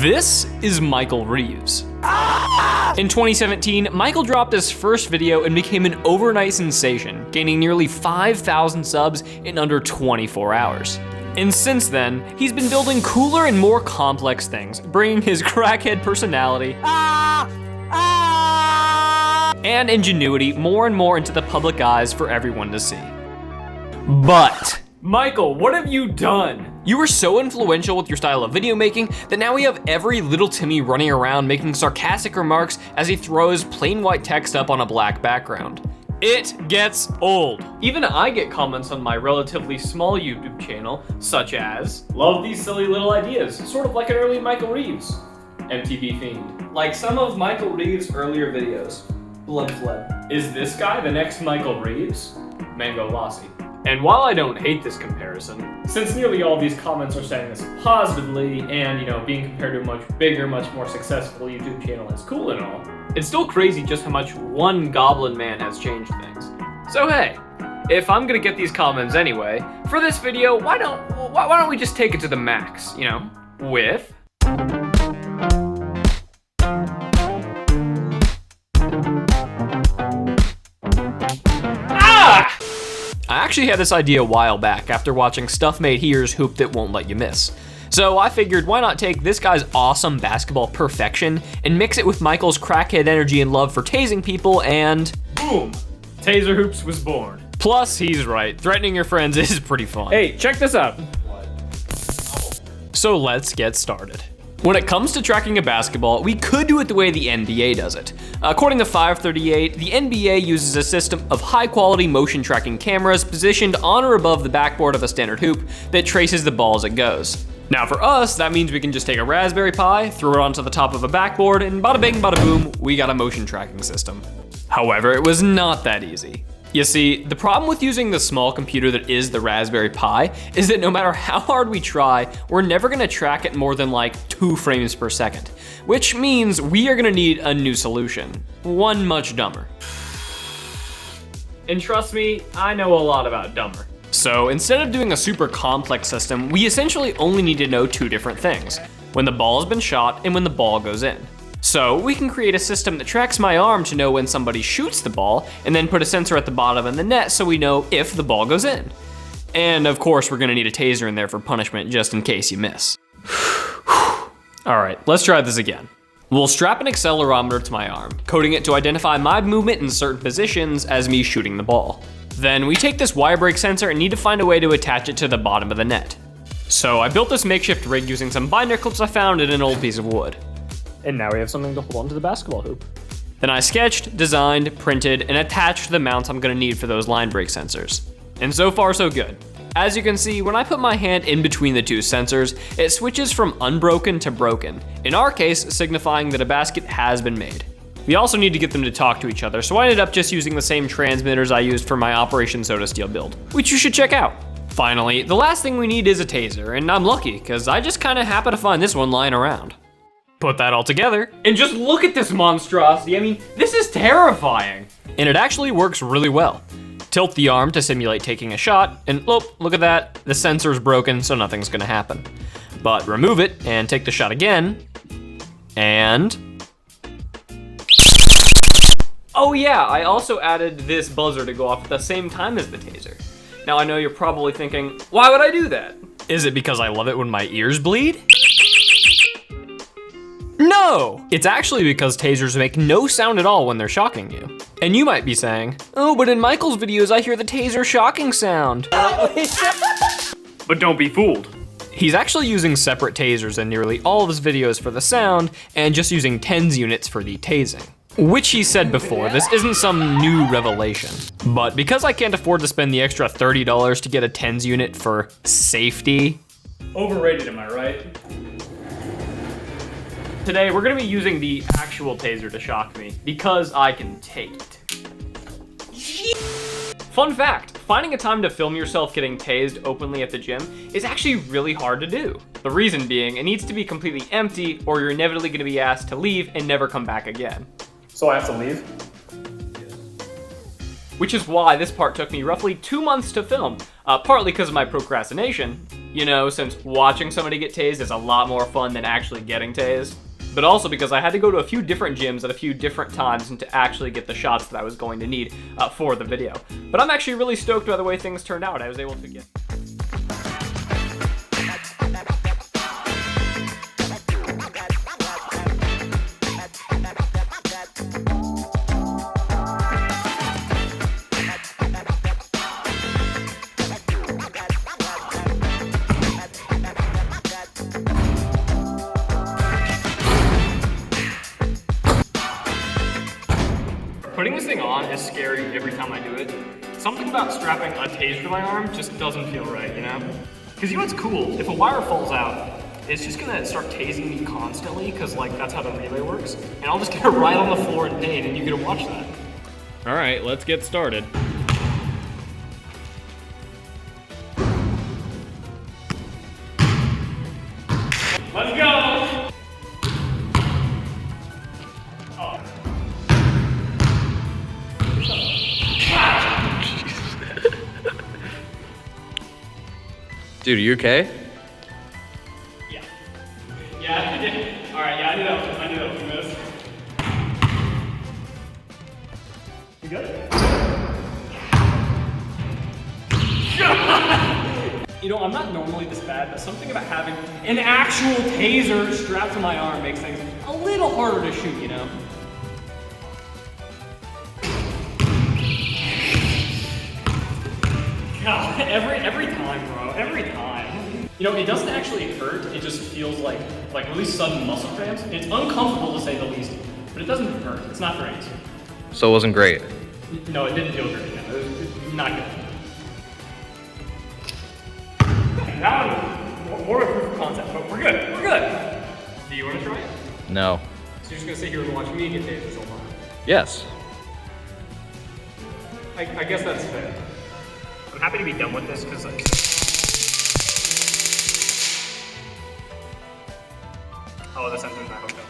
This is Michael Reeves. In 2017, Michael dropped his first video and became an overnight sensation, gaining nearly 5,000 subs in under 24 hours. And since then, he's been building cooler and more complex things, bringing his crackhead personality and ingenuity more and more into the public eyes for everyone to see. But Michael, what have you done? You were so influential with your style of video making that now we have every little Timmy running around making sarcastic remarks as he throws plain white text up on a black background. It gets old. Even I get comments on my relatively small YouTube channel, such as, love these silly little ideas, sort of like an early Michael Reeves. MTV fiend. Like some of Michael Reeves' earlier videos. Blood fled. Is this guy the next Michael Reeves? Mango Lassie. And while I don't hate this comparison, since nearly all these comments are saying this positively and, being compared to a much bigger, much more successful YouTube channel is cool and all, it's still crazy just how much one goblin man has changed things. So hey, if I'm gonna get these comments anyway, for this video, why don't we just take it to the max, with I actually had this idea a while back after watching Stuff Made Here's Hoop That Won't Let You Miss. So I figured why not take this guy's awesome basketball perfection and mix it with Michael's crackhead energy and love for tasing people and boom, Taser Hoops was born. Plus, he's right, threatening your friends is pretty fun. Hey, check this out. So let's get started. When it comes to tracking a basketball, we could do it the way the NBA does it. According to 538, the NBA uses a system of high-quality motion tracking cameras positioned on or above the backboard of a standard hoop that traces the ball as it goes. Now for us, that means we can just take a Raspberry Pi, throw it onto the top of a backboard, and bada bing, bada boom, we got a motion tracking system. However, it was not that easy. You see, the problem with using the small computer that is the Raspberry Pi is that no matter how hard we try, we're never gonna track it more than like 2 frames per second, which means we are gonna need a new solution, one much dumber. And trust me, I know a lot about dumber. So instead of doing a super complex system, we essentially only need to know 2 different things, when the ball has been shot and when the ball goes in. So we can create a system that tracks my arm to know when somebody shoots the ball, and then put a sensor at the bottom of the net so we know if the ball goes in. And of course, we're gonna need a taser in there for punishment just in case you miss. All right, let's try this again. We'll strap an accelerometer to my arm, coding it to identify my movement in certain positions as me shooting the ball. Then we take this wire brake sensor and need to find a way to attach it to the bottom of the net. So I built this makeshift rig using some binder clips I found in an old piece of wood. And now we have something to hold onto the basketball hoop. Then I sketched, designed, printed, and attached the mounts I'm gonna need for those line brake sensors. And so far so good. As you can see, when I put my hand in between the 2 sensors, it switches from unbroken to broken, in our case signifying that a basket has been made. We also need to get them to talk to each other, so I ended up just using the same transmitters I used for my Operation Soda Steel build, which you should check out. Finally, the last thing we need is a taser, and I'm lucky, because I just kinda happen to find this one lying around. Put that all together, and just look at this monstrosity. I mean, this is terrifying. And it actually works really well. Tilt the arm to simulate taking a shot, and look at that. The sensor's broken, so nothing's gonna happen. But remove it and take the shot again, and oh yeah, I also added this buzzer to go off at the same time as the taser. Now I know you're probably thinking, why would I do that? Is it because I love it when my ears bleed? No! It's actually because tasers make no sound at all when they're shocking you. And you might be saying, oh, but in Michael's videos I hear the taser shocking sound. But don't be fooled. He's actually using separate tasers in nearly all of his videos for the sound, and just using tens units for the tasing. Which he said before, this isn't some new revelation. But because I can't afford to spend the extra $30 to get a tens unit for safety. Overrated, am I right? Today, we're gonna be using the actual taser to shock me, because I can take it. Fun fact, finding a time to film yourself getting tased openly at the gym is actually really hard to do. The reason being, it needs to be completely empty, or you're inevitably gonna be asked to leave and never come back again. So I have to leave? Which is why this part took me roughly 2 months to film, partly because of my procrastination, You know, since watching somebody get tased is a lot more fun than actually getting tased. But also because I had to go to a few different gyms at a few different times and to actually get the shots that I was going to need for the video. But I'm actually really stoked by the way things turned out. I was able to get... Putting this thing on is scary every time I do it. Something about strapping a taser to my arm just doesn't feel right, you know? Because you know what's cool? If a wire falls out, it's just gonna start tasing me constantly, because like that's how the relay works. And I'll just get right on the floor in pain and you get to watch that. All right, let's get started. Let's go! Dude, are you okay? Yeah. Yeah, I did. All right, yeah, I knew that was a miss. You good? You know, I'm not normally this bad, but something about having an actual taser strapped to my arm makes things a little harder to shoot, you know? God, every time, bro, every time. You know, it doesn't actually hurt, it just feels like really sudden muscle cramps. It's uncomfortable to say the least, but it doesn't hurt, it's not great. So it wasn't great? No, it didn't feel great, no, it was not good. That one, more of a proof of concept, but we're good, we're good. Do you want to try it? No. So you're just gonna sit here and watch me get tased this whole time? Yes. I guess that's fair. I'm happy to be done with this because like... Oh, the sensor's not hooked up.